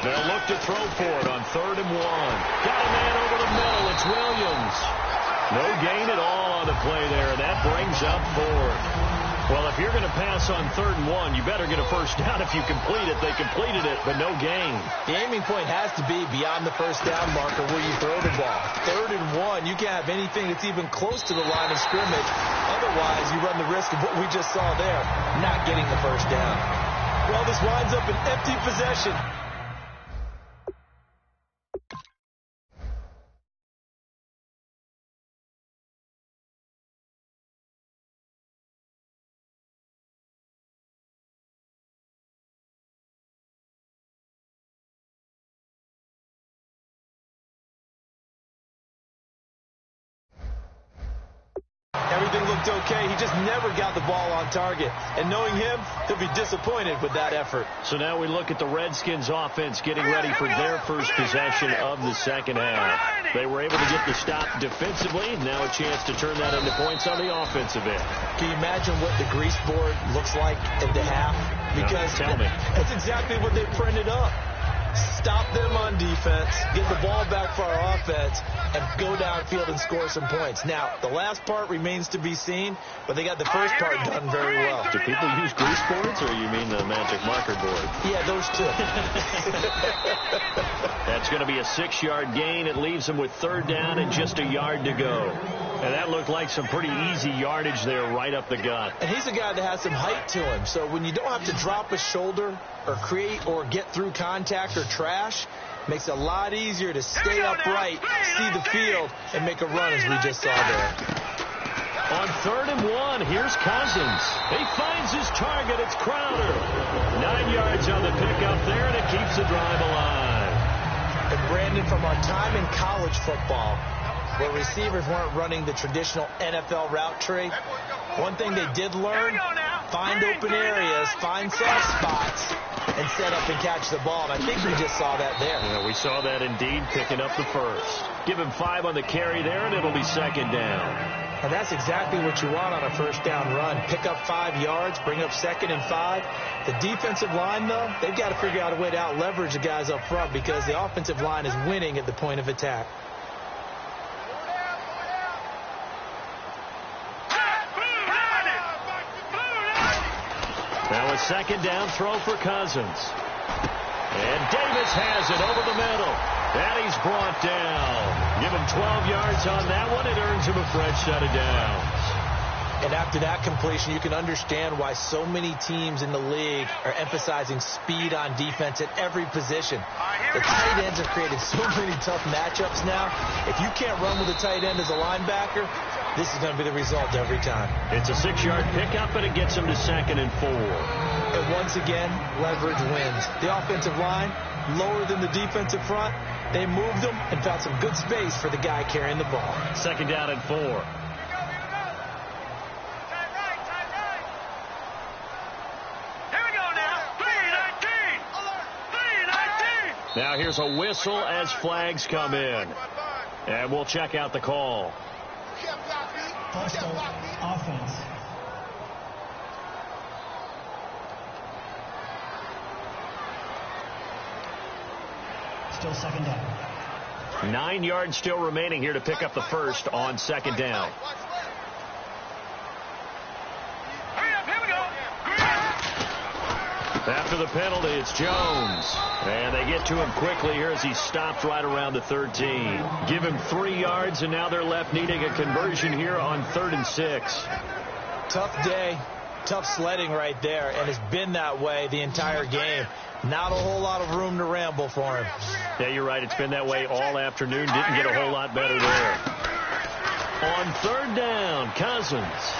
They'll look to throw for it on 3rd and 1. Got a man over the middle. It's Williams. No gain at all on the play there, and that brings up 4th. Well, if you're going to pass on 3rd and 1, you better get a first down if you complete it. They completed it, but no gain. The aiming point has to be beyond the first down marker where you throw the ball. 3rd and 1, you can't have anything that's even close to the line of scrimmage. Otherwise, you run the risk of what we just saw there, not getting the first down. Well, this winds up an empty possession. Everything looked okay. He just never got the ball on target. And knowing him, he'll be disappointed with that effort. So now we look at the Redskins offense getting ready for their first possession of the second half. They were able to get the stop defensively. Now a chance to turn that into points on the offensive end. Can you imagine what the grease board looks like at the half? Because tell me. That's exactly what they printed up. Stop them on defense, get the ball back for our offense, and go downfield and score some points. Now, the last part remains to be seen, but they got the first part done very well. Do people use grease boards, or you mean the magic marker board? Yeah, those two. That's going to be a 6-yard gain. It leaves them with 3rd down and just a yard to go. And that looked like some pretty easy yardage there right up the gut. And he's a guy that has some height to him. So when you don't have to drop a shoulder or create or get through contact or trash, makes it a lot easier to stay upright, see the field, and make a run as we just saw there. On 3rd and 1, here's Cousins. He finds his target. It's Crowder. 9 yards on the pickup there, and it keeps the drive alive. And Brandon, from our time in college football, where receivers weren't running the traditional NFL route tree, one thing they did learn, find open areas, find soft spots, and set up and catch the ball. And I think we just saw that there. Yeah, we saw that indeed, picking up the first. Give him 5 on the carry there, and it'll be 2nd down. And that's exactly what you want on a first down run. Pick up 5 yards, bring up 2nd and 5. The defensive line, though, they've got to figure out a way to out-leverage the guys up front because the offensive line is winning at the point of attack. Now a 2nd down throw for Cousins. And Davis has it over the middle. And he's brought down. Give him 12 yards on that one. It earns him a fresh set of downs. And after that completion, you can understand why so many teams in the league are emphasizing speed on defense at every position. The tight ends have created so many tough matchups now. If you can't run with a tight end as a linebacker, this is going to be the result every time. It's a 6-yard pickup, and it gets him to 2nd and 4. And once again, leverage wins. The offensive line, lower than the defensive front, they moved them and found some good space for the guy carrying the ball. 2nd down and 4. Now here's a whistle as flags come in. And we'll check out the call. Hostile offense. Still 2nd down. 9 yards still remaining here to pick up the first on 2nd down. After the penalty, it's Jones. And they get to him quickly here as he stopped right around the 13. Give him 3 yards, and now they're left needing a conversion here on 3rd and 6. Tough day, tough sledding right there, and it's been that way the entire game. Not a whole lot of room to ramble for him. Yeah, you're right. It's been that way all afternoon. Didn't get a whole lot better there. On 3rd down, Cousins.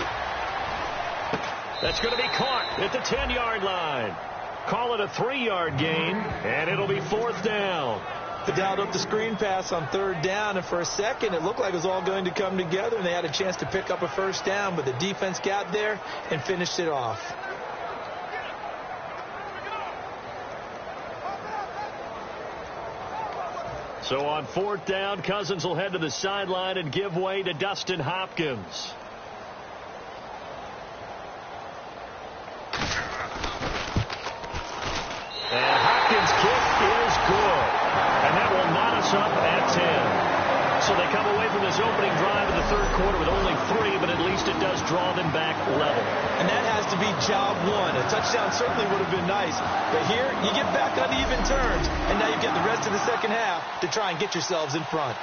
That's going to be caught at the 10-yard line. Call it a 3-yard gain, and it'll be 4th down. They dialed up the screen pass on 3rd down, and for a second it looked like it was all going to come together, and they had a chance to pick up a first down, but the defense got there and finished it off. So on 4th down, Cousins will head to the sideline and give way to Dustin Hopkins. And Hopkins' kick is good. they come away from this opening drive in the third quarter with only 3, but at least it does draw them back level. And that has to be job one. A touchdown certainly would have been nice. But here, you get back on even terms, and now you get the rest of the second half to try and get yourselves in front.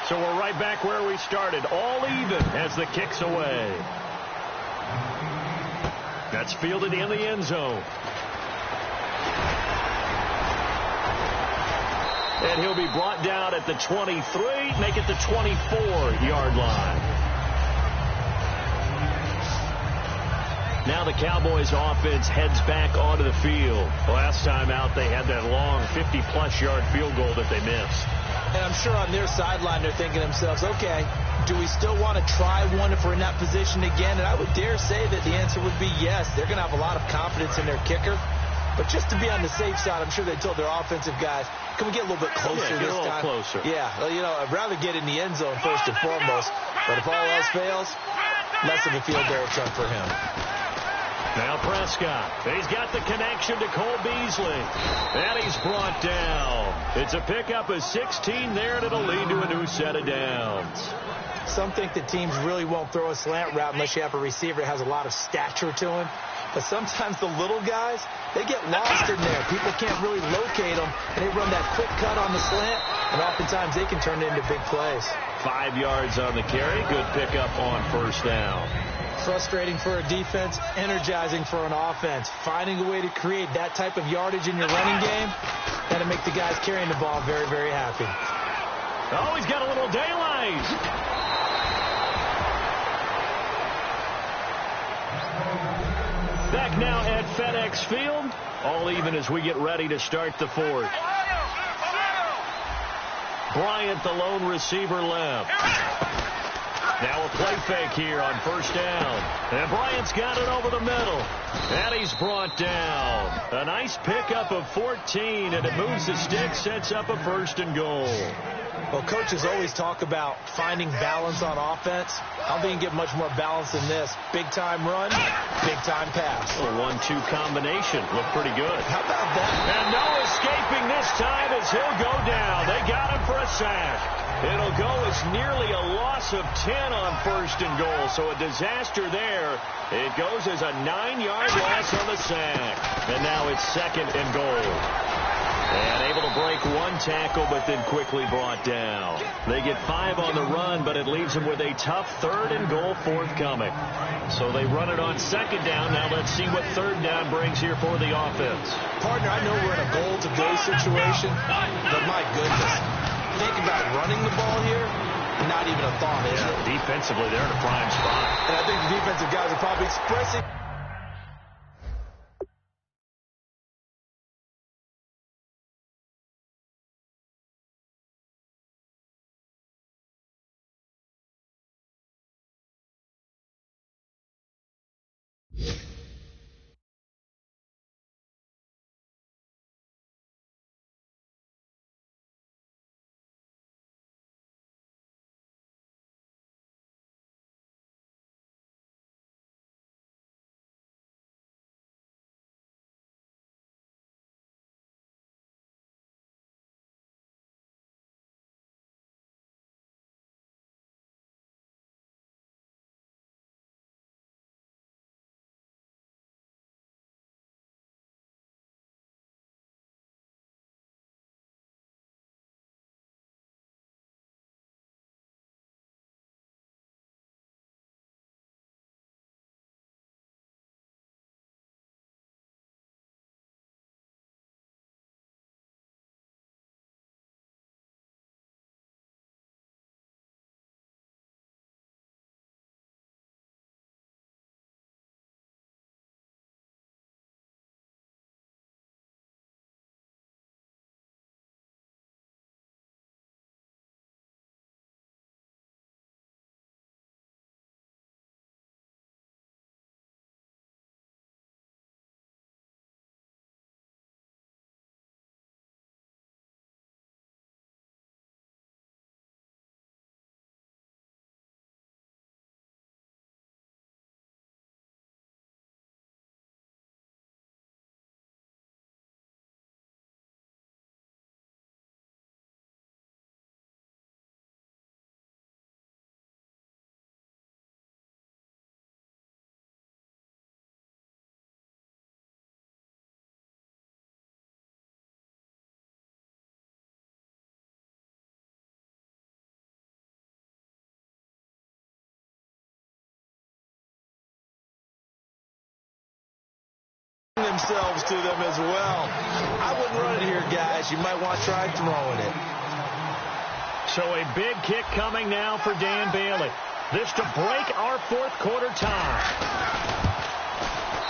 So we're right back where we started, all even as the kick's away. That's fielded in the end zone. And he'll be brought down at the 23, make it the 24-yard line. Now the Cowboys offense heads back onto the field. Last time out, they had that long 50-plus yard field goal that they missed. And I'm sure on their sideline they're thinking to themselves, okay, do we still want to try one if we're in that position again? And I would dare say that the answer would be yes. They're going to have a lot of confidence in their kicker. But just to be on the safe side, I'm sure they told their offensive guys, can we get a little bit closer this time? Closer. Yeah, you know, I'd rather get in the end zone first and foremost. But if all else fails, less of a field goal attempt for him. Now Prescott. He's got the connection to Cole Beasley. And he's brought down. It's a pickup of 16 there, and it'll lead to a new set of downs. Some think that teams really won't throw a slant route unless you have a receiver that has a lot of stature to him. But sometimes the little guys, they get lost in there. People can't really locate them, and they run that quick cut on the slant, and oftentimes they can turn it into big plays. 5 yards on the carry. Good pickup on first down. Frustrating for a defense, energizing for an offense. Finding a way to create that type of yardage in your running game, that'll make the guys carrying the ball very, very happy. Oh, he's got a little daylight. Back now at FedEx Field. All even as we get ready to start the fourth. Bryant, the lone receiver, left. Now a play fake here on first down. And Bryant's got it over the middle. And he's brought down. A nice pickup of 14, and it moves the stick, sets up a first and goal. Well, coaches always talk about finding balance on offense. I don't think you can get much more balance than this. Big-time run, big-time pass. A 1-2 combination. Looked pretty good. How about that? And no escaping this time as he'll go down. They got him for a sack. It'll go as nearly a loss of 10 on first and goal. So a disaster there. It goes as a 9-yard loss on the sack. And now it's second and goal. And able to break one tackle, but then quickly brought down. They get 5 on the run, but it leaves them with a tough third and goal forthcoming. So they run it on second down. Now let's see what third down brings here for the offense. Partner, I know we're in a goal-to-go situation, but my goodness. Think about running the ball here, not even a thought, is it? Defensively, they're in a prime spot. And I think the defensive guys are probably expressing themselves to them as well. I wouldn't run it here, guys. You might want to try throwing it. So a big kick coming now for Dan Bailey. This to break our fourth quarter tie.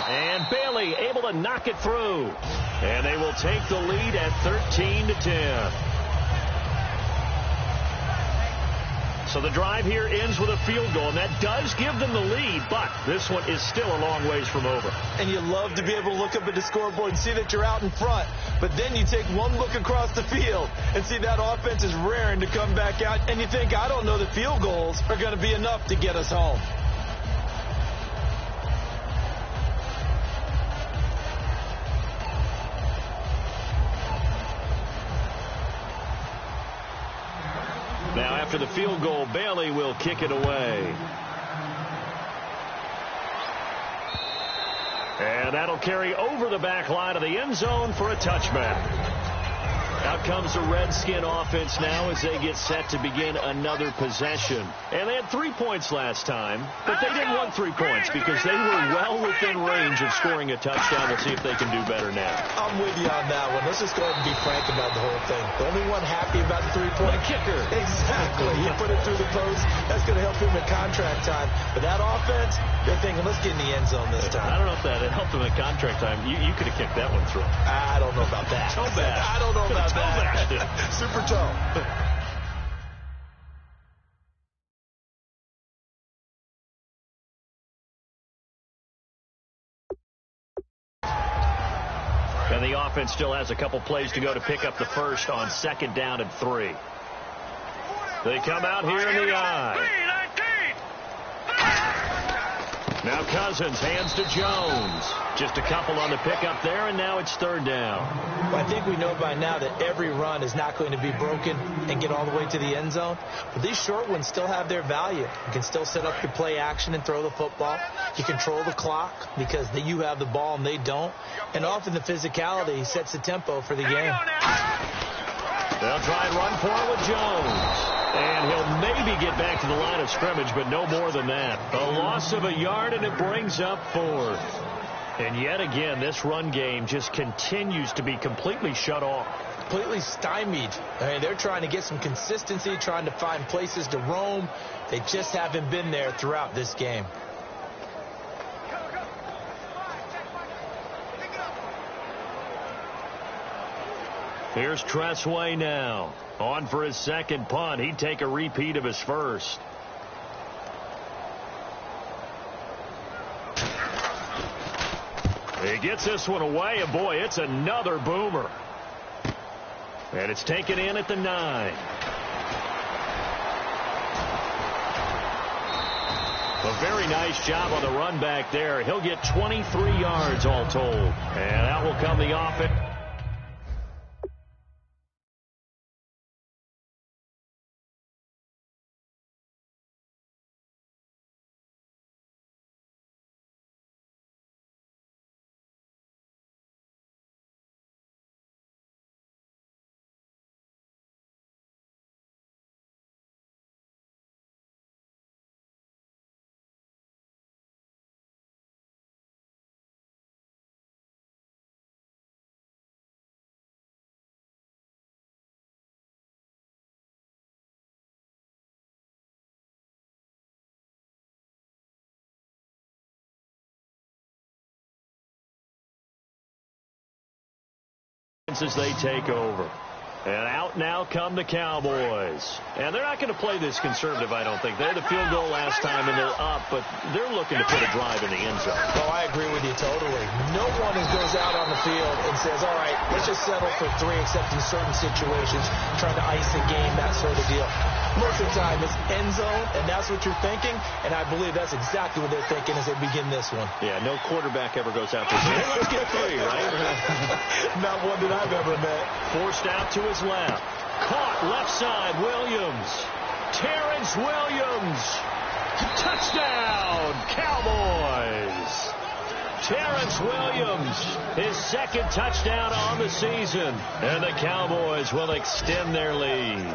And Bailey able to knock it through. And they will take the lead at 13-10. So the drive here ends with a field goal, and that does give them the lead, but this one is still a long ways from over. And you love to be able to look up at the scoreboard and see that you're out in front, but then you take one look across the field and see that offense is raring to come back out, and you think, I don't know that field goals are going to be enough to get us home. Now, after the field goal, Bailey will kick it away. And that'll carry over the back line of the end zone for a touchback. Out comes the Redskin offense now as they get set to begin another possession. And they had 3 points last time, but they didn't want 3 points because they were well within range of scoring a touchdown. We'll see if they can do better now. I'm with you on that one. Let's just go ahead and be frank about the whole thing. The only one happy about the 3-point kicker. Exactly. You put it through the post. That's going to help him in contract time. But that offense, they're thinking, let's get in the end zone this time. I don't know if that helped him in contract time. You could have kicked that one through. I don't know about that. Toe bash. I don't know about that. Super toe. And the offense still has a couple plays to go to pick up the first on 2nd down and 3. They come out here in the eye. Now Cousins hands to Jones. Just a couple on the pickup there, and now it's 3rd down. Well, I think we know by now that every run is not going to be broken and get all the way to the end zone. But these short ones still have their value. You can still set up your play action and throw the football. You control the clock because you have the ball and they don't. And often the physicality sets the tempo for the game. They'll try and run for it with Jones. And he'll maybe get back to the line of scrimmage, but no more than that. A loss of a yard, and it brings up 4th. And yet again, this run game just continues to be completely shut off. Completely stymied. I mean, they're trying to get some consistency, trying to find places to roam. They just haven't been there throughout this game. Here's Tressway now. On for his 2nd punt. He'd take a repeat of his first. He gets this one away, and boy, it's another boomer. And it's taken in at the 9. A very nice job on the run back there. He'll get 23 yards all told. And out will come the offense. As they take over. And out now come the Cowboys. And they're not going to play this conservative, I don't think. They had the field goal last time, and they're up, but they're looking to put a drive in the end zone. Oh, I agree with you totally. No one goes out on the field and says, all right, let's just settle for 3, except in certain situations, trying to ice a game, that sort of deal. Most of the time, it's end zone, and that's what you're thinking, and I believe that's exactly what they're thinking as they begin this one. Yeah, no quarterback ever goes out there saying, let's get 3, right? Not one that I've ever met. Forced out to his left. Caught left side, Williams. Terrence Williams. Touchdown, Cowboys. Terrence Williams, his 2nd touchdown on the season. And the Cowboys will extend their lead.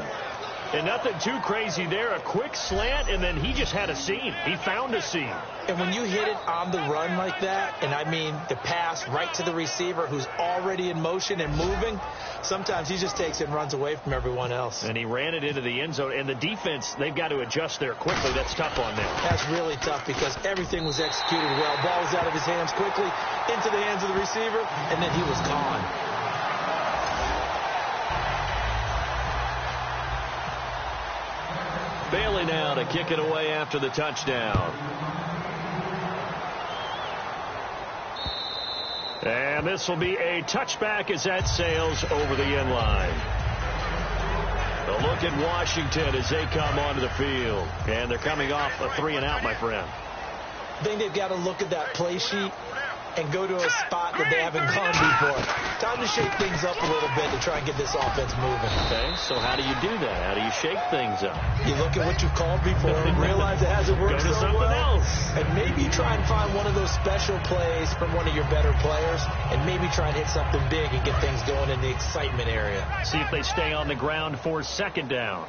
And nothing too crazy there. A quick slant, and then he just had a seam. He found a seam. And when you hit it on the run like that, and I mean the pass right to the receiver who's already in motion and moving, sometimes he just takes it and runs away from everyone else. And he ran it into the end zone. And the defense, they've got to adjust there quickly. That's tough on them. That's really tough because everything was executed well. Ball was out of his hands quickly, into the hands of the receiver, and then he was gone. Bailey now to kick it away after the touchdown. And this will be a touchback as that sails over the end line. A look at Washington as they come onto the field. And they're coming off a 3-and-out, my friend. I think they've got to look at that play sheet and go to a spot that they haven't gone before. Time to shake things up a little bit to try and get this offense moving. Okay, so how do you do that? How do you shake things up? You look at what you've called before and realize it hasn't worked Go to so something well. else. And maybe try and find one of those special plays from one of your better players and maybe try and hit something big and get things going in the excitement area. See if they stay on the ground for second down.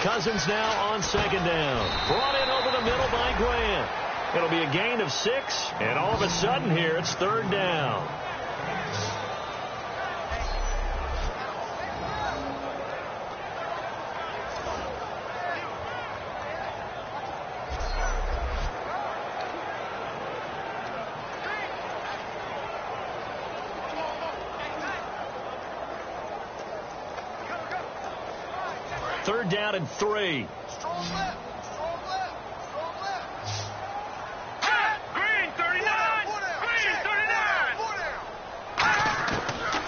Cousins now on second down. Brought in over the middle by Grant. It'll be a gain of 6, and all of a sudden here it's third down. Third down and 3. Strong left. Green, 39. Green, 39.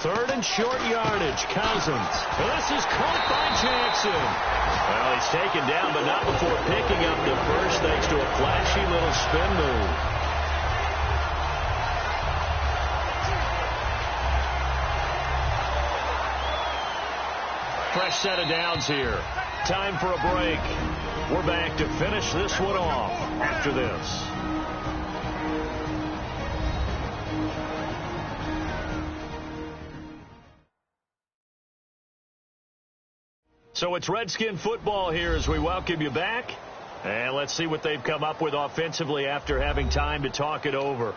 Third and short yardage. Cousins. Well, this is caught by Jackson. Well, he's taken down, but not before picking up the first thanks to a flashy little spin move. Fresh set of downs here. Time for a break. We're back to finish this one off after this. So it's Redskin football here as we welcome you back. And let's see what they've come up with offensively after having time to talk it over.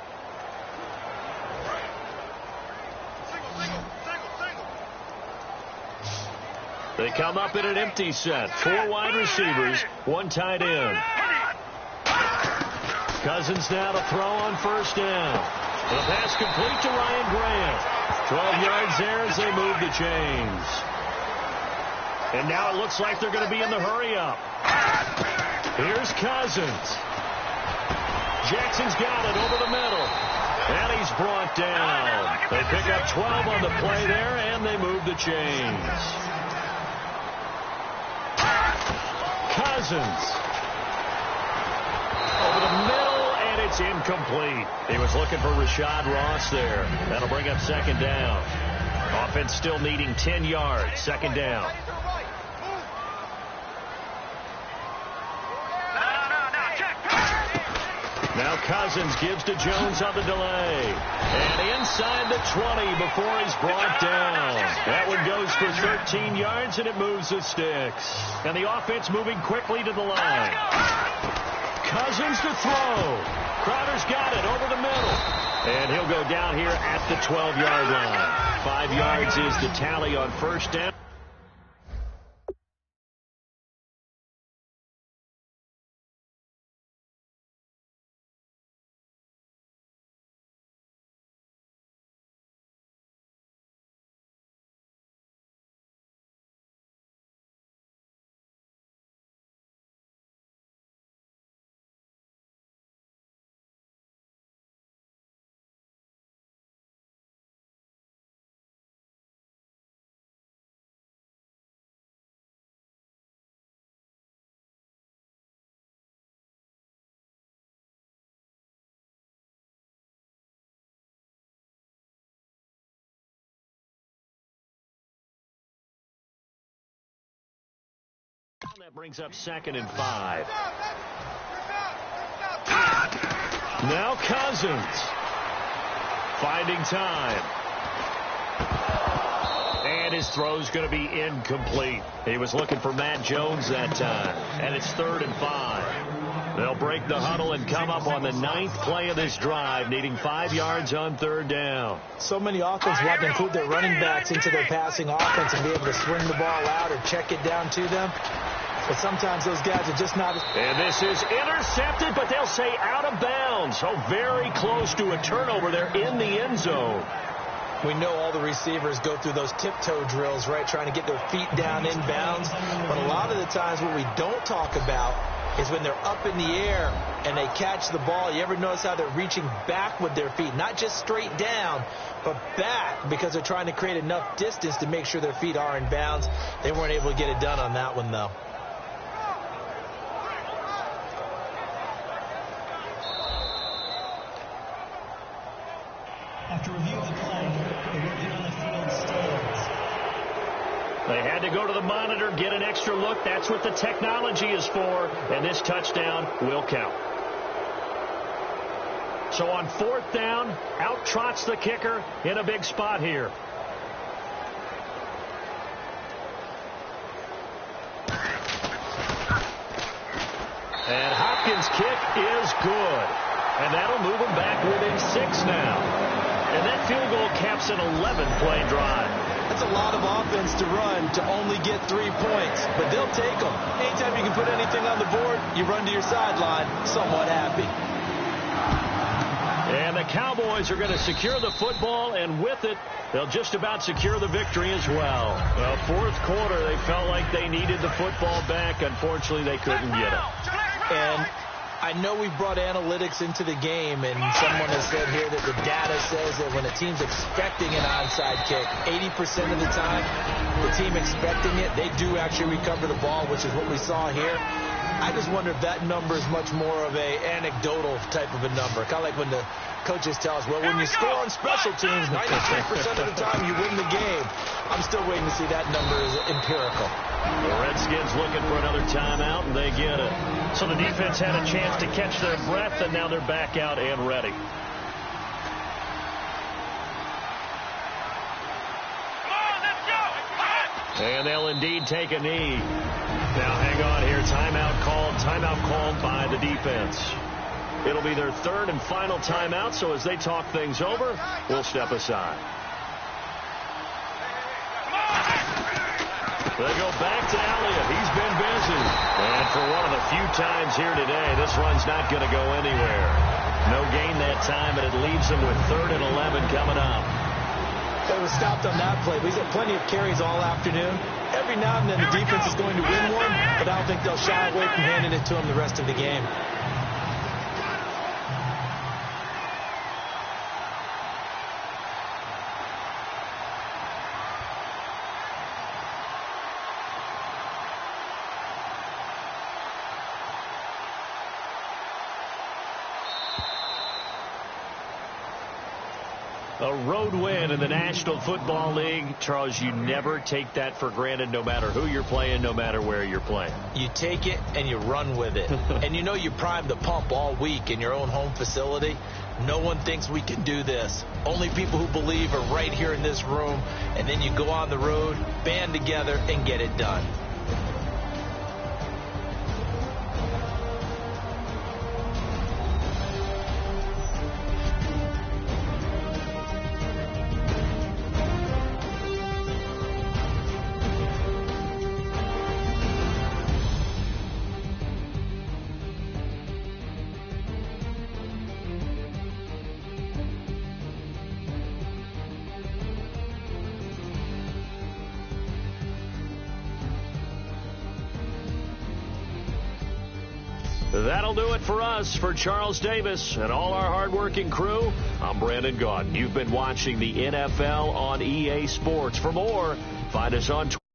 They come up in an empty set. 4 wide receivers, 1 tight end. Cousins now to throw on first down. The pass complete to Ryan Grant. 12 yards there as they move the chains. And now it looks like they're going to be in the hurry-up. Here's Cousins. Jackson's got it over the middle. And he's brought down. They pick up 12 on the play there, and they move the chains. Cousins over the middle, and it's incomplete. He was looking for Rashad Ross there. That'll bring up second down. Offense still needing 10 yards. Second down. Now Cousins gives to Jones on the delay. And inside the 20 before he's brought down. That one goes for 13 yards, and it moves the sticks. And the offense moving quickly to the line. Cousins to throw. Crowder's got it over the middle. And he'll go down here at the 12-yard line. 5 yards is the tally on first down. That brings up second and 5. Now Cousins finding time. And his throw's going to be incomplete. He was looking for Matt Jones that time. And it's 3rd and 5. They'll break the huddle and come up on the 9th play of this drive, needing 5 yards on 3rd down. So many offenses want to include their running backs into their passing offense and be able to swing the ball out or check it down to them. But sometimes those guys are just not. And this is intercepted, but they'll say out of bounds. So very close to a turnover there in the end zone. We know all the receivers go through those tiptoe drills, right, trying to get their feet down inbounds. But a lot of the times what we don't talk about is when they're up in the air and they catch the ball. You ever notice how they're reaching back with their feet? Not just straight down, but back, because they're trying to create enough distance to make sure their feet are in bounds. They weren't able to get it done on that one, though. After review of the play, the rookie on the field stands. They had to go to the monitor, get an extra look. That's what the technology is for. And this touchdown will count. So on 4th down, out trots the kicker in a big spot here. And Hopkins' kick is good. And that'll move them back within 6 now. And that field goal caps an 11-play drive. That's a lot of offense to run to only get 3 points, but they'll take them. Anytime you can put anything on the board, you run to your sideline somewhat happy. And the Cowboys are going to secure the football, and with it, they'll just about secure the victory as well. Well, 4th quarter, they felt like they needed the football back. Unfortunately, they couldn't get it. And I know we brought analytics into the game, and someone has said here that the data says that when a team's expecting an onside kick, 80% of the time, the team expecting it, they do actually recover the ball, which is what we saw here. I just wonder if that number is much more of a anecdotal type of a number. Kind of like when the coaches tell us, well, when you score on special teams, 93% of the time you win the game. I'm still waiting to see that number is empirical. The Redskins looking for another timeout, and they get it. So the defense had a chance to catch their breath, and now they're back out and ready. And they'll indeed take a knee. Now hang on here. Timeout called by the defense. It'll be their 3rd and final timeout, so as they talk things over, we'll step aside. They go back to Elliott. He's been busy. And for one of the few times here today, this run's not going to go anywhere. No gain that time, and it leaves them with 3rd and 11 coming up. It was stopped on that play. He's had plenty of carries all afternoon. Every now and then the defense is going to win one, but I don't think they'll shy away from handing it to him the rest of the game. A road win in the National Football League. Charles, you never take that for granted, no matter who you're playing, no matter where you're playing. You take it and you run with it. And you know you primed the pump all week in your own home facility. No one thinks we can do this. Only people who believe are right here in this room. And then you go on the road, band together, and get it done. That'll do it for us. For Charles Davis and all our hardworking crew, I'm Brandon Gaudin. You've been watching the NFL on EA Sports. For more, find us on Twitter.